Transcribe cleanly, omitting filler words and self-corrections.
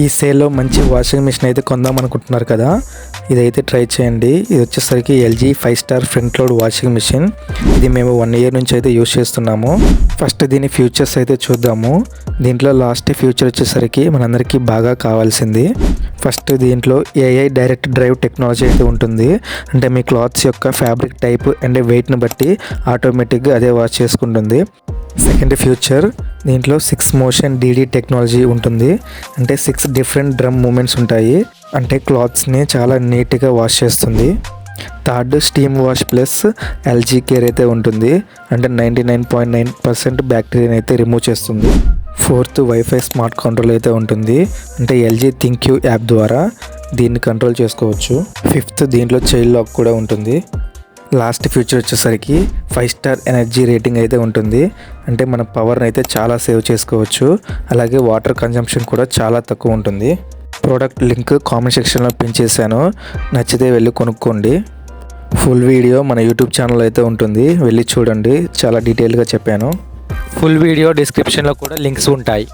ఈ సేల్లో మంచి వాషింగ్ మిషన్ అయితే కొందాం అనుకుంటున్నారు కదా, ఇదైతే ట్రై చేయండి. ఇది వచ్చేసరికి LG 5 star front load washing machine. ఇది మేము 1 ఇయర్ నుంచి అయితే యూజ్ చేస్తున్నాము. ఫస్ట్ దీని ఫ్యూచర్స్ అయితే చూద్దాము. దీంట్లో లాస్ట్ ఫ్యూచర్ వచ్చేసరికి మనందరికీ బాగా కావాల్సింది. ఫస్ట్ దీంట్లో ఏఐ డైరెక్ట్ డ్రైవ్ టెక్నాలజీ అయితే ఉంటుంది. అంటే మీ క్లాత్స్ యొక్క ఫ్యాబ్రిక్ టైప్ అండ్ వెయిట్ని బట్టి ఆటోమేటిక్గా అదే వాష్ చేసుకుంటుంది. సెకండ్ ఫ్యూచర్, దీంట్లో 6 మోషన్ డీడీ టెక్నాలజీ ఉంటుంది. అంటే 6 డిఫరెంట్ డ్రమ్ మూమెంట్స్ ఉంటాయి. అంటే క్లాత్స్ని చాలా నీట్గా వాష్ చేస్తుంది. Third, steam wash plus LG care అయితే ఉంటుంది. అంటే 99.9% బ్యాక్టీరియాని అయితే రిమూవ్ చేస్తుంది. ఫోర్త్, వైఫై స్మార్ట్ కంట్రోల్ అయితే ఉంటుంది. అంటే ఎల్జీ థింక్ యూ యాప్ ద్వారా దీన్ని కంట్రోల్ చేసుకోవచ్చు. ఫిఫ్త్, దీంట్లో చైల్డ్ లాక్ కూడా ఉంటుంది. లాస్ట్ ఫ్యూచర్ వచ్చేసరికి 5 స్టార్ ఎనర్జీ రేటింగ్ అయితే ఉంటుంది. అంటే మన పవర్ని అయితే చాలా సేవ్ చేసుకోవచ్చు. అలాగే వాటర్ కన్జంప్షన్ కూడా చాలా తక్కువ ఉంటుంది. ప్రోడక్ట్ లింక్ కామెంట్ సెక్షన్లో పిన్ చేశాను, నచ్చితే వెళ్ళి కొనుక్కోండి. ఫుల్ వీడియో మన యూట్యూబ్ ఛానల్ అయితే ఉంటుంది, వెళ్ళి చూడండి. చాలా డీటెయిల్గా చెప్పాను. ఫుల్ వీడియో డిస్క్రిప్షన్లో కూడా లింక్స్ ఉంటాయి.